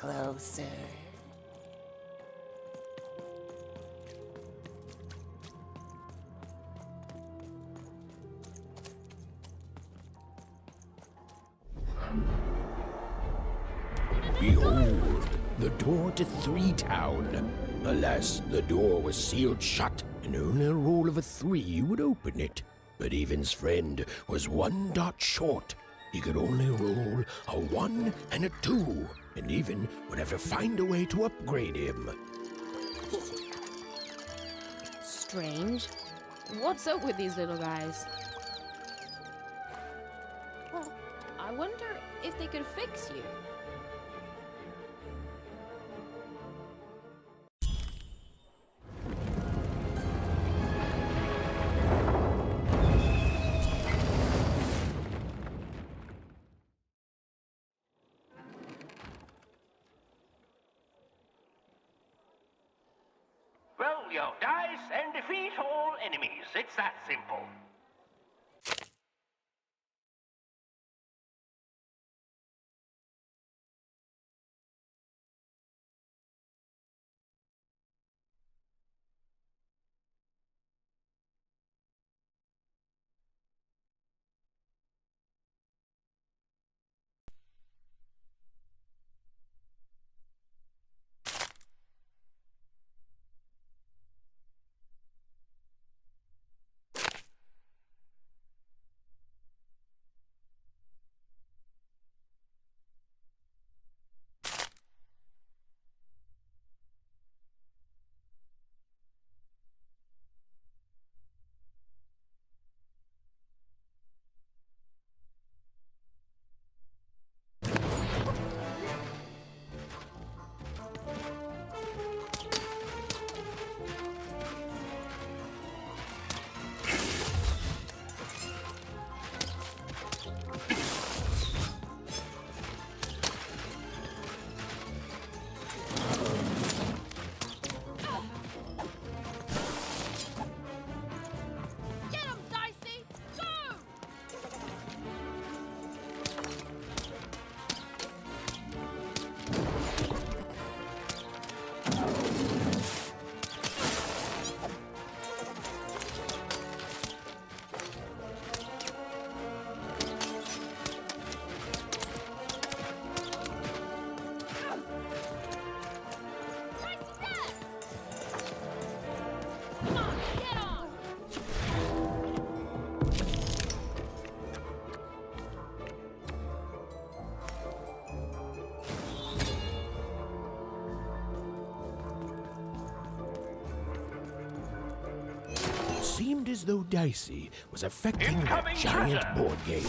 closer. Behold, the door to Three Town. Alas, the door was sealed shut, and only a roll of a 3 would open it. But Evan's friend was 1 dot short. He could only roll a 1 and a 2, and Evan would have to find a way to upgrade him. Strange. What's up with these little guys? Well, I wonder if they could fix you. Roll your dice and defeat all enemies. It's that simple. Seemed as though Dicey was affecting that Incoming giant treasure. board game.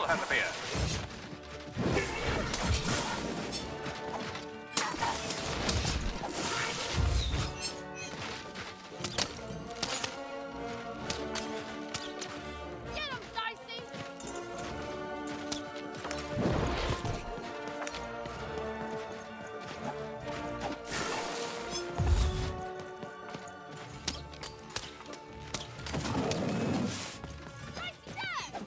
has appeared. Get him, Dicey! Dicey, there!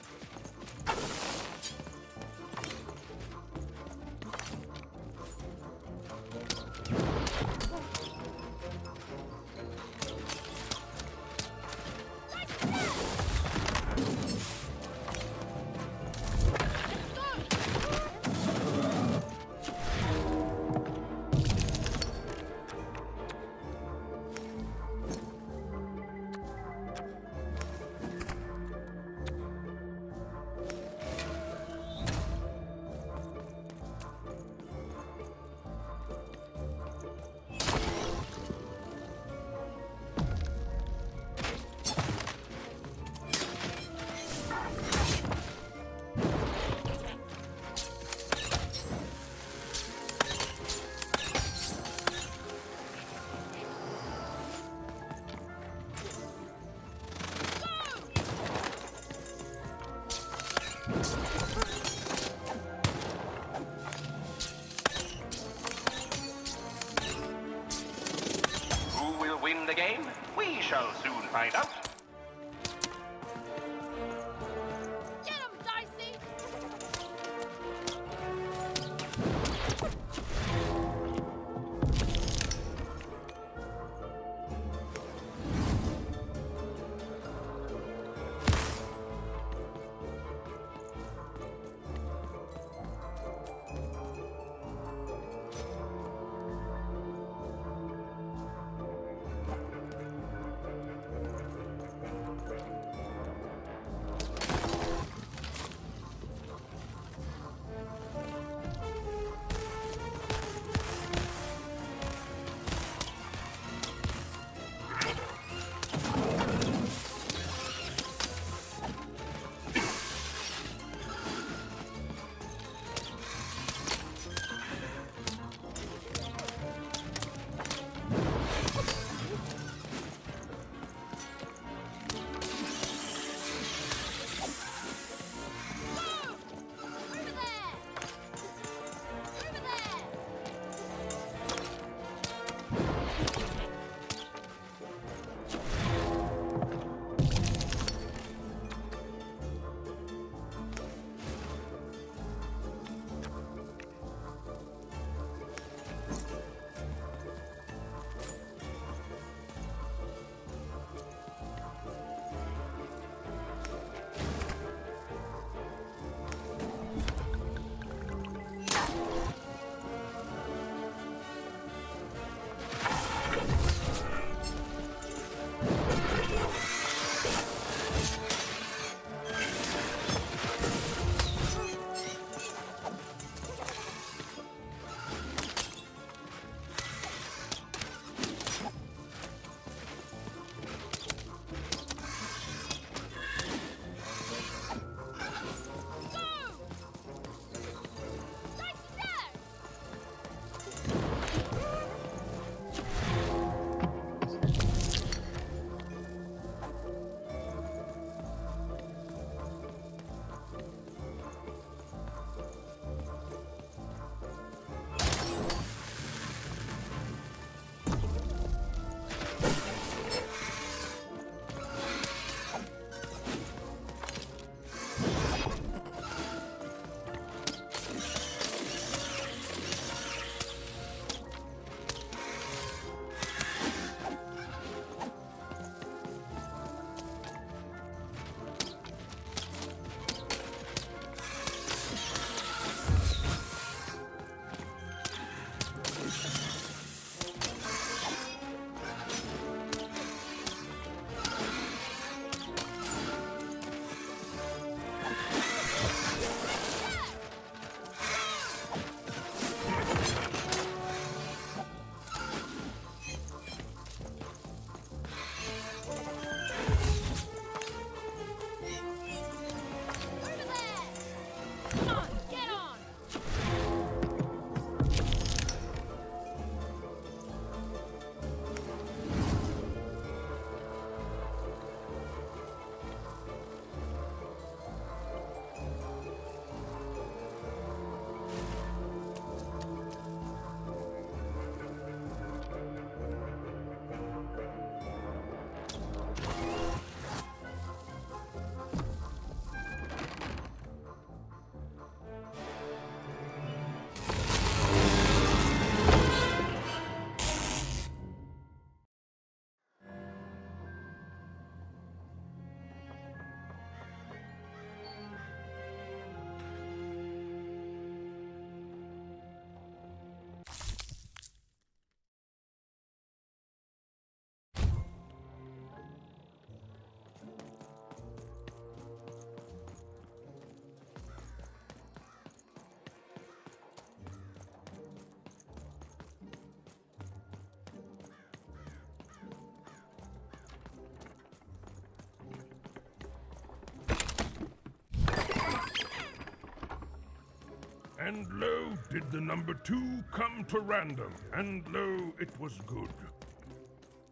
And lo, did the number 2 come to random, and lo, it was good.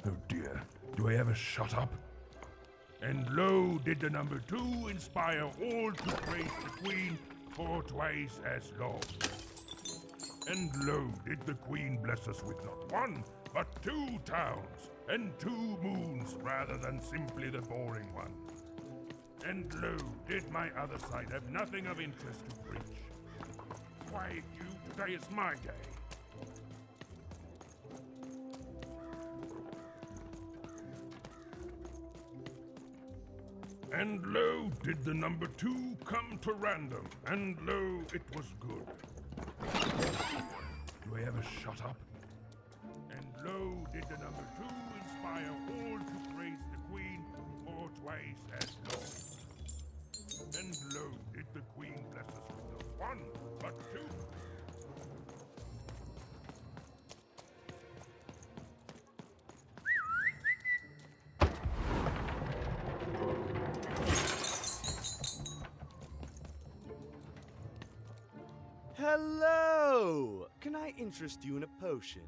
Oh dear, do I ever shut up? And lo, did the number 2 inspire all to praise the Queen for twice as long. And lo, did the Queen bless us with not 1, but 2 towns, and 2 moons rather than simply the boring one. And lo, did my other side have nothing of interest to preach. Quiet you, today is my day. And lo, did the number 2 come to random, and lo, it was good. Do I ever shut up? And lo, did the number 2 inspire all to praise the Queen for twice as long. And lo, did the Queen bless us with not 1, but 2. Hello! Can I interest you in a potion?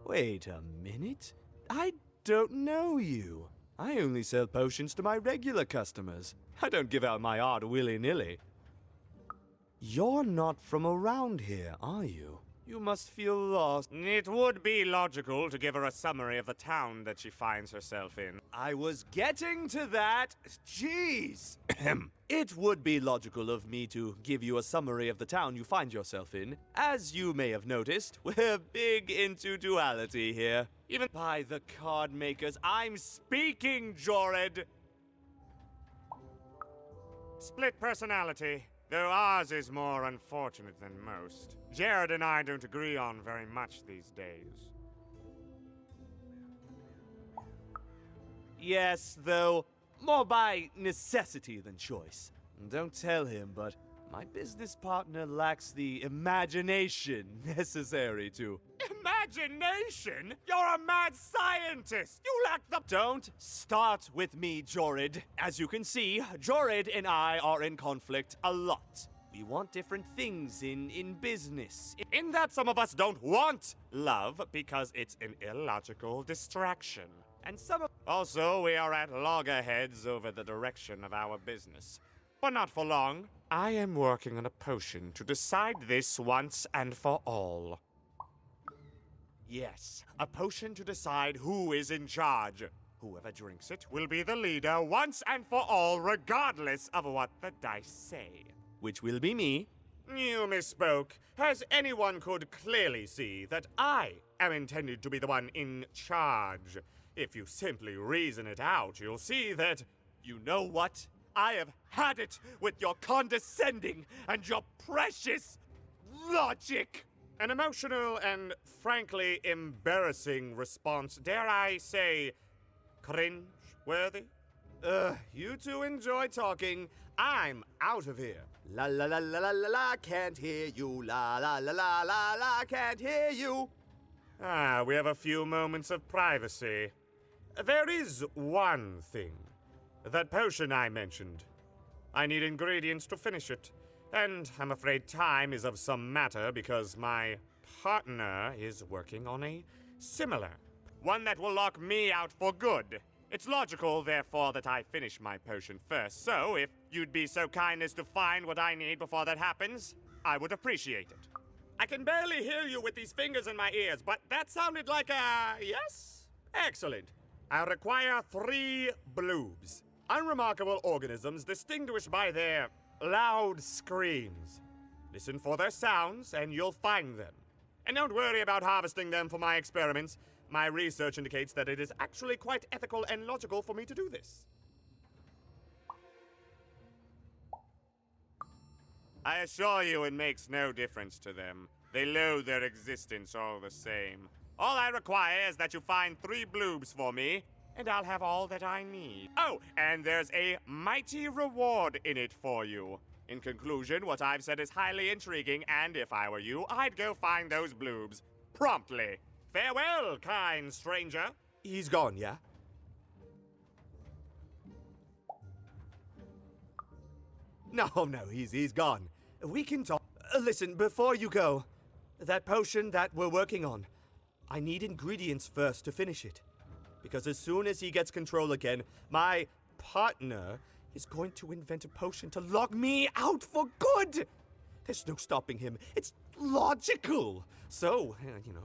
Wait a minute. I don't know you. I only sell potions to my regular customers. I don't give out my art willy-nilly. You're not from around here, are you? You must feel lost. It would be logical to give her a summary of the town that she finds herself in. I was getting to that. Jeez. It would be logical of me to give you a summary of the town you find yourself in. As you may have noticed, we're big into duality here. Even by the card makers, I'm speaking, Jorid. Split personality, though ours is more unfortunate than most. Jared and I don't agree on very much these days. Yes, though, more by necessity than choice. Don't tell him, but my business partner lacks the imagination necessary to... Imagination? You're a mad scientist! You lack the... Don't start with me, Jorid. As you can see, Jorid and I are in conflict a lot. We want different things in business. In that some of us don't want love because it's an illogical distraction. And some of... Also, we are at loggerheads over the direction of our business. But not for long. I am working on a potion to decide this once and for all. Yes, a potion to decide who is in charge. Whoever drinks it will be the leader once and for all, regardless of what the dice say. Which will be me. You misspoke, as anyone could clearly see that I am intended to be the one in charge. If you simply reason it out, you'll see that... You know what? I have had it with your condescending and your precious logic. An emotional and frankly embarrassing response, dare I say, cringe-worthy? You two enjoy talking. I'm out of here. La la la la la la la, can't hear you. La la la la la la, can't hear you. Ah, we have a few moments of privacy. There is one thing. That potion I mentioned. I need ingredients to finish it. And I'm afraid time is of some matter because my partner is working on a similar. One that will lock me out for good. It's logical, therefore, that I finish my potion first. So, if you'd be so kind as to find what I need before that happens, I would appreciate it. I can barely hear you with these fingers in my ears, but that sounded like a yes? Excellent. I require 3 bloobs. Unremarkable organisms distinguished by their loud screams. Listen for their sounds, and you'll find them. And don't worry about harvesting them for my experiments. My research indicates that it is actually quite ethical and logical for me to do this. I assure you it makes no difference to them. They loathe their existence all the same. All I require is that you find 3 bloobs for me, and I'll have all that I need. Oh, and there's a mighty reward in it for you. In conclusion, what I've said is highly intriguing, and if I were you, I'd go find those bloobs. Promptly. Farewell, kind stranger. He's gone, yeah? No, he's gone. We can talk. Listen, before you go, that potion that we're working on, I need ingredients first to finish it. Because as soon as he gets control again, my partner is going to invent a potion to lock me out for good. There's no stopping him. It's logical. So,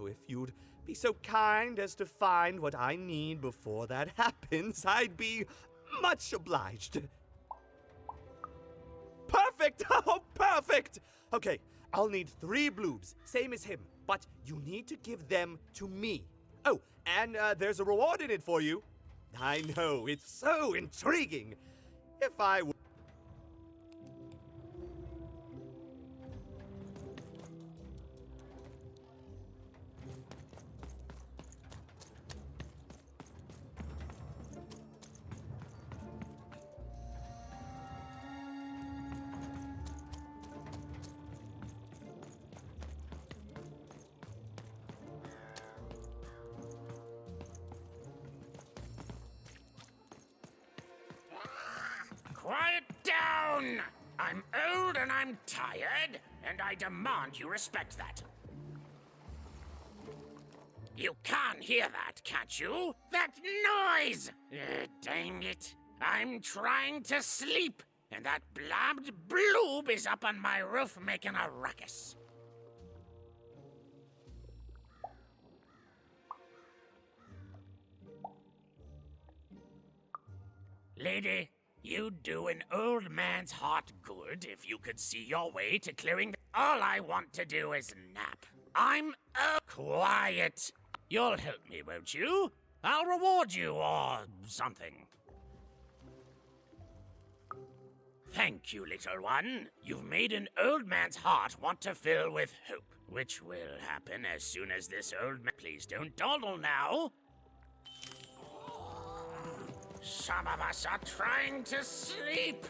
if you'd be so kind as to find what I need before that happens, I'd be much obliged. Perfect! Oh, perfect! Okay, I'll need 3 bloobs, same as him, but you need to give them to me. Oh, and there's a reward in it for you. I know, it's so intriguing. If I were... Quiet down! I'm old and I'm tired, and I demand you respect that. You can hear that, can't you? That noise! Dang it. I'm trying to sleep, and that blabbed bloob is up on my roof making a ruckus. Lady, you'd do an old man's heart good if you could see your way to clearing all I want to do is nap. I'm quiet. You'll help me, won't you? I'll reward you or something. Thank you, little one. You've made an old man's heart want to fill with hope, which will happen as soon as this old man... Please don't dawdle now. Some of us are trying to sleep.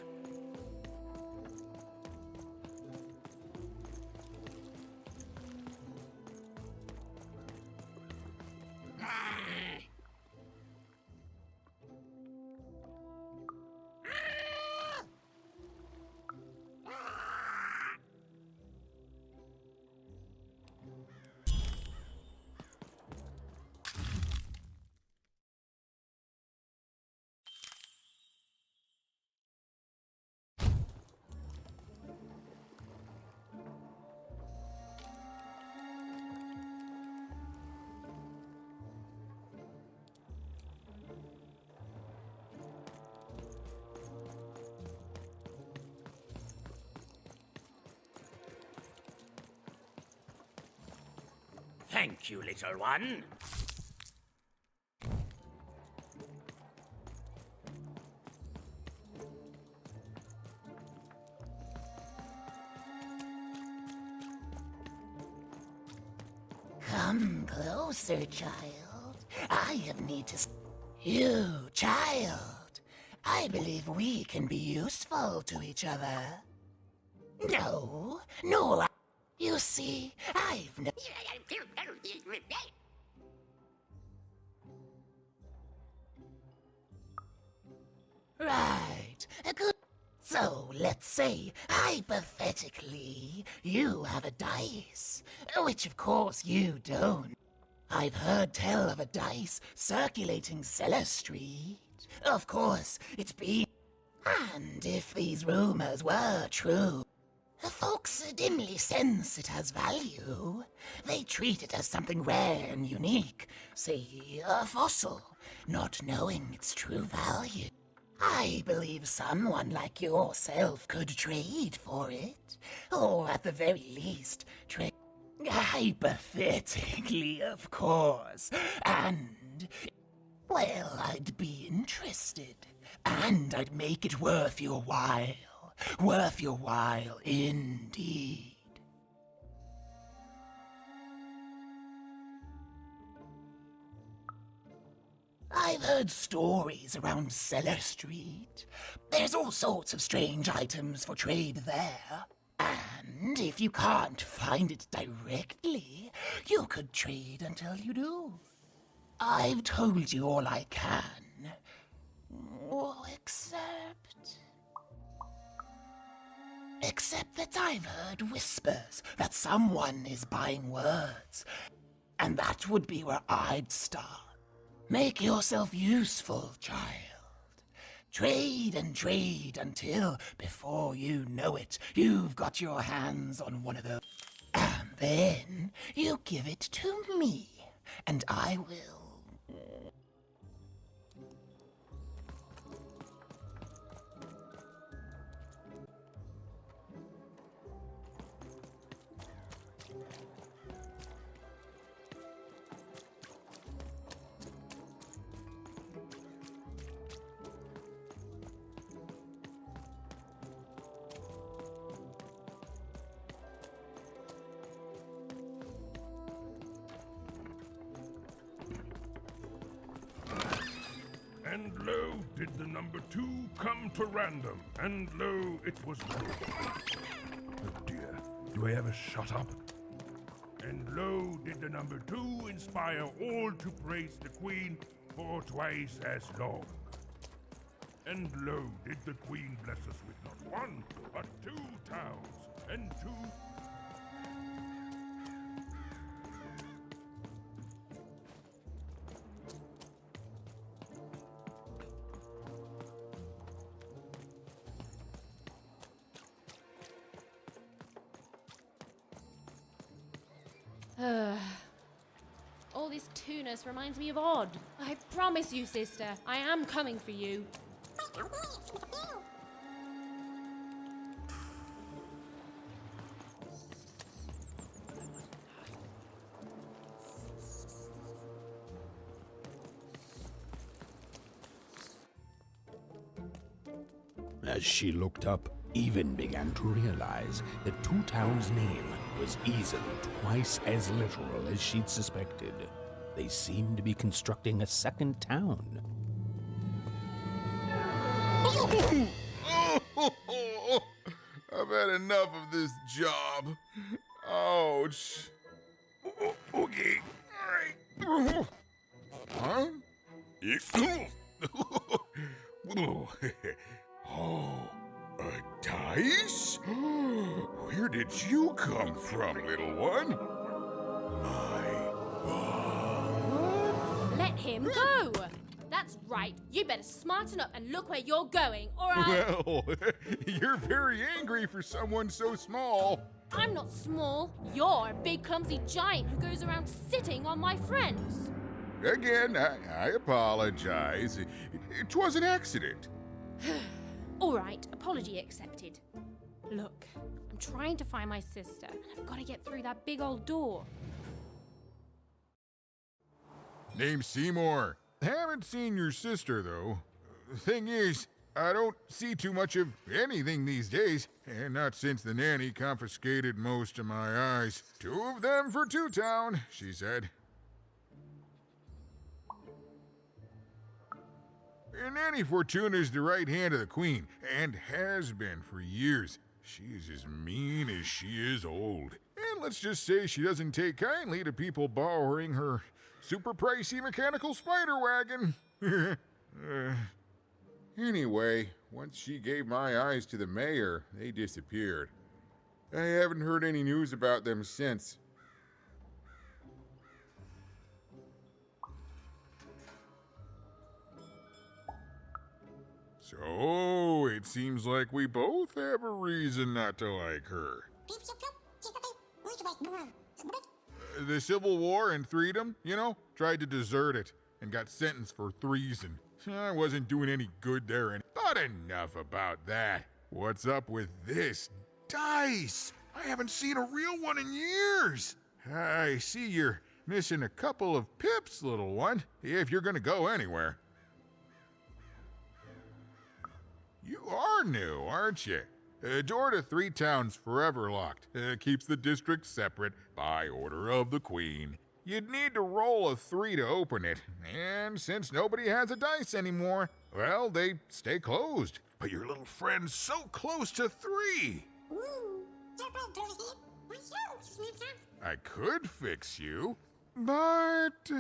Thank you, little one. Come closer, child. I have need to... You, child. I believe we can be useful to each other. No, you see, I've no... Right, good. So, let's say, hypothetically, you have a dice, which of course you don't. I've heard tell of a dice circulating Cellar Street. Of course, it's been... And if these rumors were true, folks dimly sense it has value. They treat it as something rare and unique, say a fossil, not knowing its true value. I believe someone like yourself could trade for it, or at the very least, trade... Hypothetically, of course, and... Well, I'd be interested, and I'd make it worth your while. Worth your while, indeed. I've heard stories around Cellar Street. There's all sorts of strange items for trade there. And if you can't find it directly, you could trade until you do. I've told you all I can. Except... except that I've heard whispers that someone is buying words, and that would be where I'd start. Make yourself useful, child. Trade and trade until, before you know it, you've got your hands on one of those. And then you give it to me, and I will. And lo, did the number 2 come to random, and lo, it was good. Oh dear, do I ever shut up? And lo, did the number 2 inspire all to praise the Queen for twice as long. And lo, did the Queen bless us with not 1, but 2 towns, and 2... All this tunus reminds me of Odd. I promise you, sister, I am coming for you. As she looked up, Even began to realize that Two Town's name was easily twice as literal as she'd suspected. They seemed to be constructing a second town. I've had enough of this job. Ouch. Okay. All right. Huh? Oh, a dice? Where did you come from, little one? My God. Let him go! That's right. You better smarten up and look where you're going, or I'll... Well, you're very angry for someone so small. I'm not small. You're a big, clumsy giant who goes around sitting on my friends. Again, I apologize. It was an accident. All right, apology accepted. Look, I'm trying to find my sister, and I've got to get through that big old door. Name's Seymour. Haven't seen your sister, though. Thing is, I don't see too much of anything these days, and not since the nanny confiscated most of my eyes. 2 of them for Two Town, she said. Nanny Fortuna's the right hand of the Queen, and has been for years. She's as mean as she is old. And let's just say she doesn't take kindly to people borrowing her super pricey mechanical spider wagon. Anyway, once she gave my eyes to the mayor, they disappeared. I haven't heard any news about them since. So, it seems like we both have a reason not to like her. The Civil War and freedom, you know, tried to desert it and got sentenced for treason. I wasn't doing any good there, but enough about that. What's up with this dice? I haven't seen a real one in years. I see you're missing a couple of pips, little one, if you're gonna go anywhere. You are new, aren't you? Door to Three Towns forever locked. Keeps the district separate by order of the Queen. You'd need to roll a 3 to open it, and since nobody has a dice anymore, well, they stay closed. But your little friend's so close to 3. I could fix you, but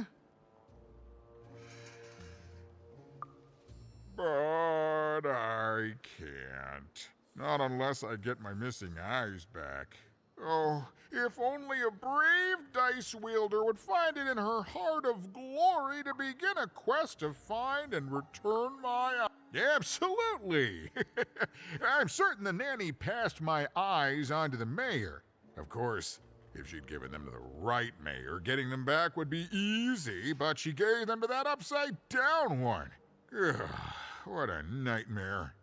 I can't. Not unless I get my missing eyes back. Oh, if only a brave dice wielder would find it in her heart of glory to begin a quest to find and return my eyes. Absolutely! I'm certain the nanny passed my eyes on to the mayor. Of course, if she'd given them to the right mayor, getting them back would be easy, but she gave them to that upside-down one. Ugh, what a nightmare.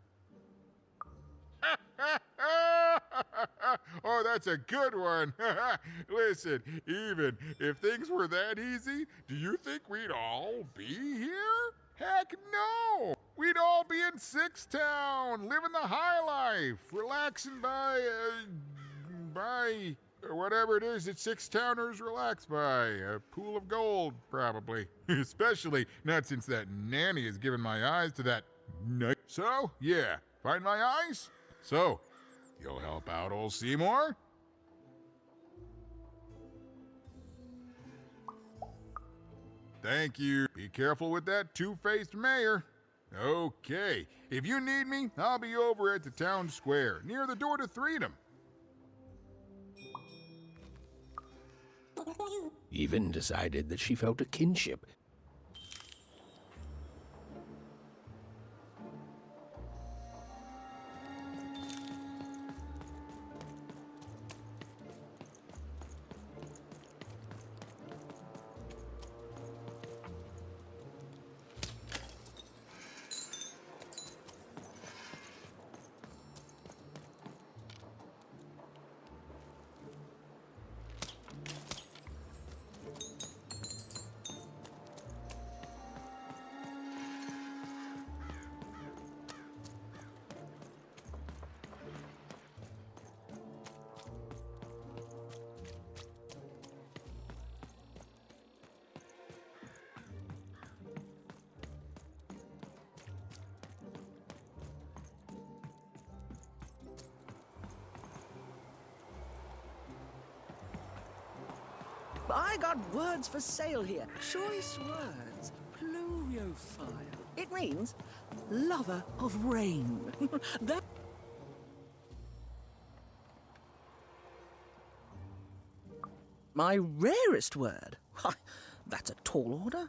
Oh, that's a good one. Listen, even if things were that easy, do you think we'd all be here? Heck no! We'd all be in Six Town, living the high life, relaxing by whatever it is that Six Towners relax by. A pool of gold, probably. Especially not since that nanny has given my eyes to that night. So, yeah, find my eyes? So, you'll help out old Seymour? Thank you. Be careful with that two-faced mayor. Okay, if you need me, I'll be over at the town square, near the door to Freedom. Even decided that she felt a kinship. I got words for sale here. Choice words. Pluviophile. It means lover of rain. That... My rarest word? Why, that's a tall order.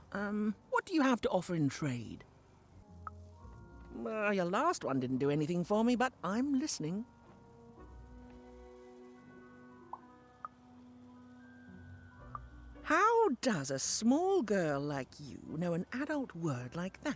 What do you have to offer in trade? Your last one didn't do anything for me, but I'm listening. How does a small girl like you know an adult word like that?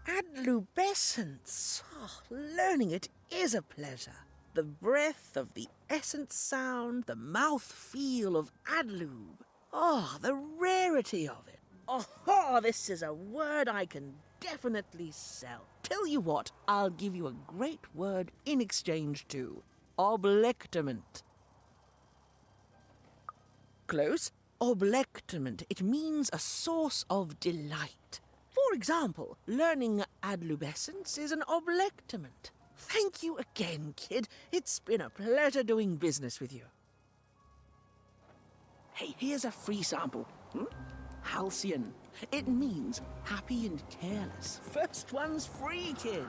Adlubescence. Oh, learning it is a pleasure. The breath of the essence sound, the mouth feel of adlube. Oh, the rarity of it. Oh, this is a word I can definitely sell. Tell you what, I'll give you a great word in exchange too. Oblectament. Close. Oblectament. It means a source of delight. For example, learning adlubescence is an oblectament. Thank you again, kid. It's been a pleasure doing business with you. Hey, here's a free sample. Halcyon. It means happy and careless. First one's free, kid.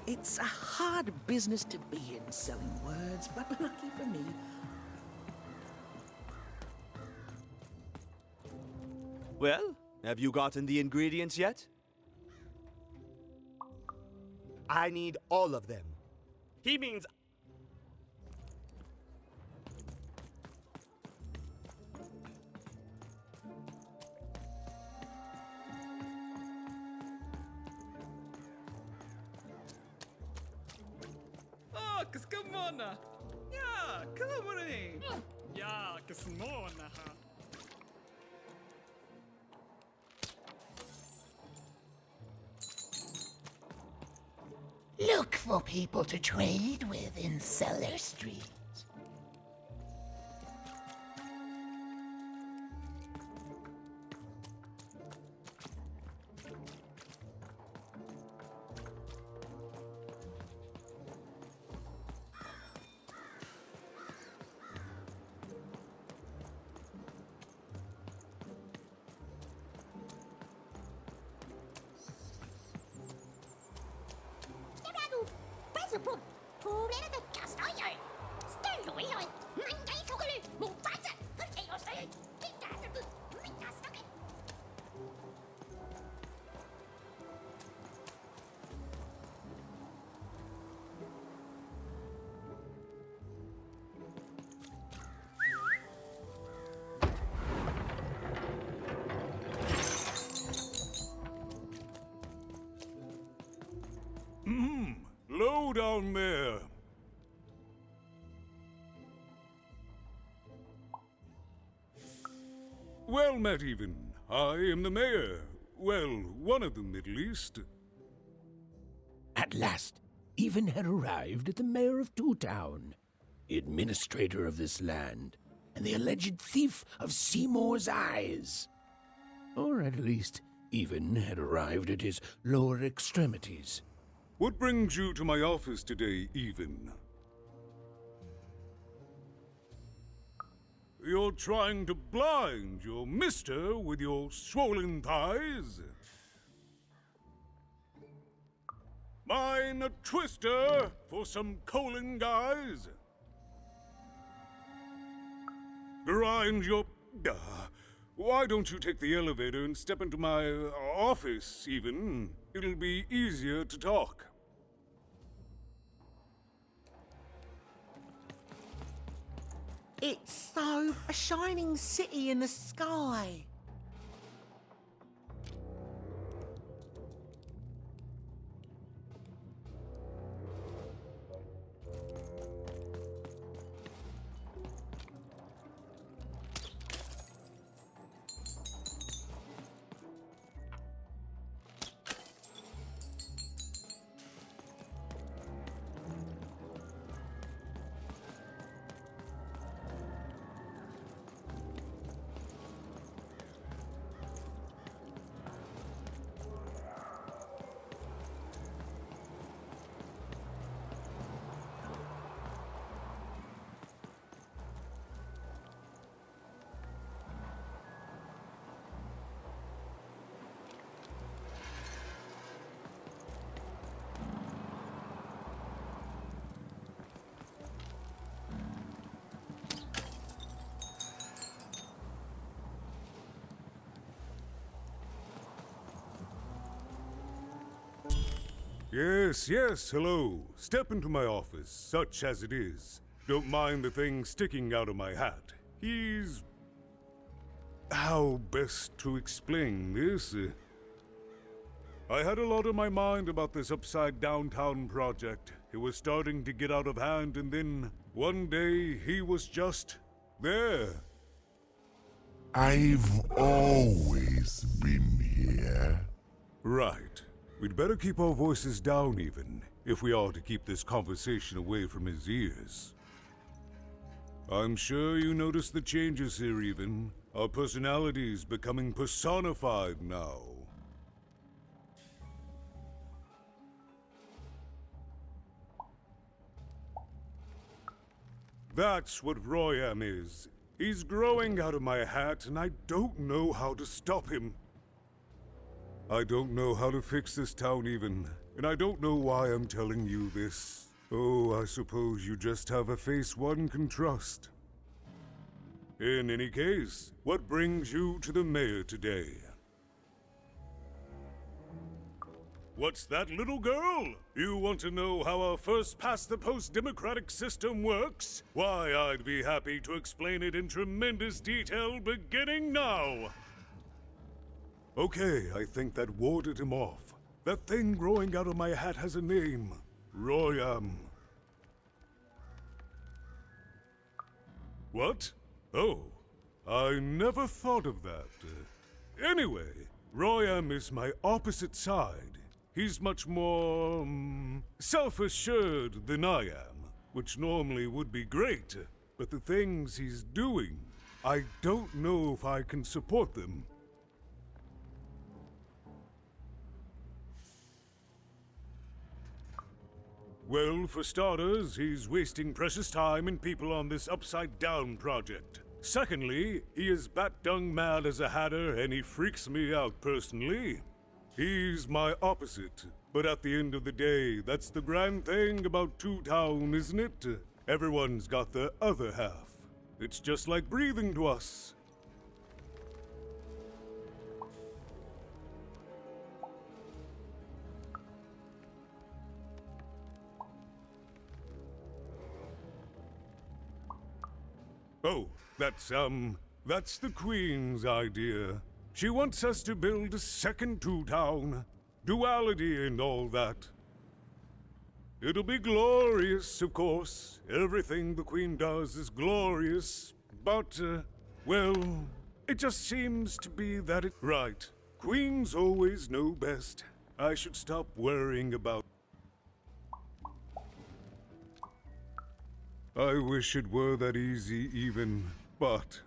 It's a hard business to be in, selling words, but lucky for me, Well, have you gotten the ingredients yet? I need all of them. He means Ah, kaskamona. Ja, kamari. Ja, kasmona. Look for people to trade with in Cellar Street. Low down there. Well met, even. I am the mayor. Well, one of them, at least. At last, Even had arrived at the mayor of Two Town, the administrator of this land, and the alleged thief of Seymour's eyes. Or at least, Even had arrived at his lower extremities. What brings you to my office today, Even? You're trying to blind your mister with your swollen thighs? Mine a twister for some colon guys? Grind your... why don't you take the elevator and step into my office, Even? It'll be easier to talk. It's so a shining city in the sky. Yes, hello. Step into my office, such as it is. Don't mind the thing sticking out of my hat. He's... how best to explain this? I had a lot on my mind about this upside downtown project. It was starting to get out of hand, and then one day he was just there. I've always been here. Right. We'd better keep our voices down, Even, if we are to keep this conversation away from his ears. I'm sure you noticed the changes here, Even. Our personalities becoming personified now. That's what Royam is. He's growing out of my hat, and I don't know how to stop him. I don't know how to fix this town, Even. and I don't know why I'm telling you this. Oh, I suppose you just have a face one can trust. In any case, what brings you to the mayor today? What's that, little girl? You want to know how our first-past-the-post democratic system works? Why, I'd be happy to explain it in tremendous detail beginning now. Okay, I think that warded him off. That thing growing out of my hat has a name. Royam. What? Oh, I never thought of that. Anyway, Royam is my opposite side. He's much more, self-assured than I am, which normally would be great, but the things he's doing, I don't know if I can support them. Well, for starters, he's wasting precious time and people on this upside-down project. Secondly, he is bat-dung mad as a hatter, and he freaks me out personally. He's my opposite, but at the end of the day, that's the grand thing about Two Town, isn't it? Everyone's got the other half. It's just like breathing to us. Oh, that's the Queen's idea. She wants us to build a second Two Town. Duality and all that. It'll be glorious, of course. Everything the Queen does is glorious. But, well, it just seems to be that it... Right. Queens always know best. I should stop worrying about... I wish it were that easy even, but...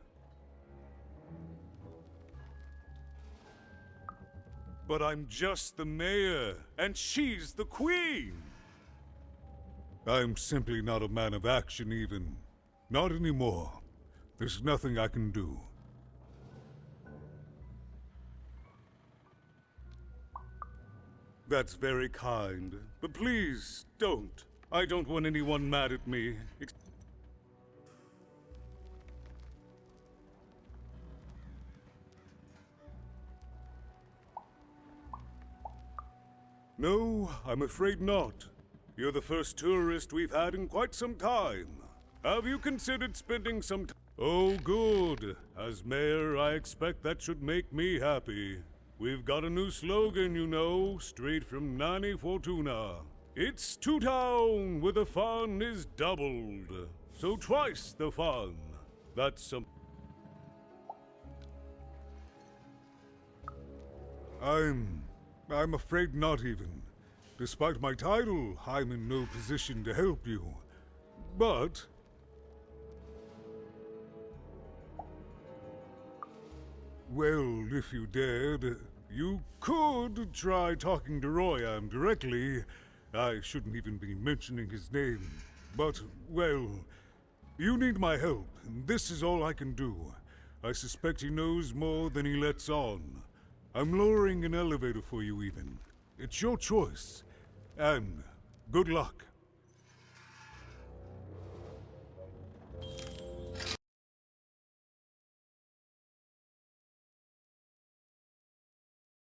But I'm just the mayor, and she's the queen! I'm simply not a man of action even. Not anymore. There's nothing I can do. That's very kind, but please, don't. I don't want anyone mad at me. No, I'm afraid not. You're the first tourist we've had in quite some time. Have you considered spending some time? Oh, good. As mayor, I expect that should make me happy. We've got a new slogan, you know, straight from Nani Fortuna. It's Two Town, where the fun is doubled. So twice the fun. That's some... I'm afraid not even. Despite my title, I'm in no position to help you. But... well, if you dared, you could try talking to Royam directly. I shouldn't even be mentioning his name. But, well, you need my help, and this is all I can do. I suspect he knows more than he lets on. I'm lowering an elevator for you even. It's your choice. And good luck.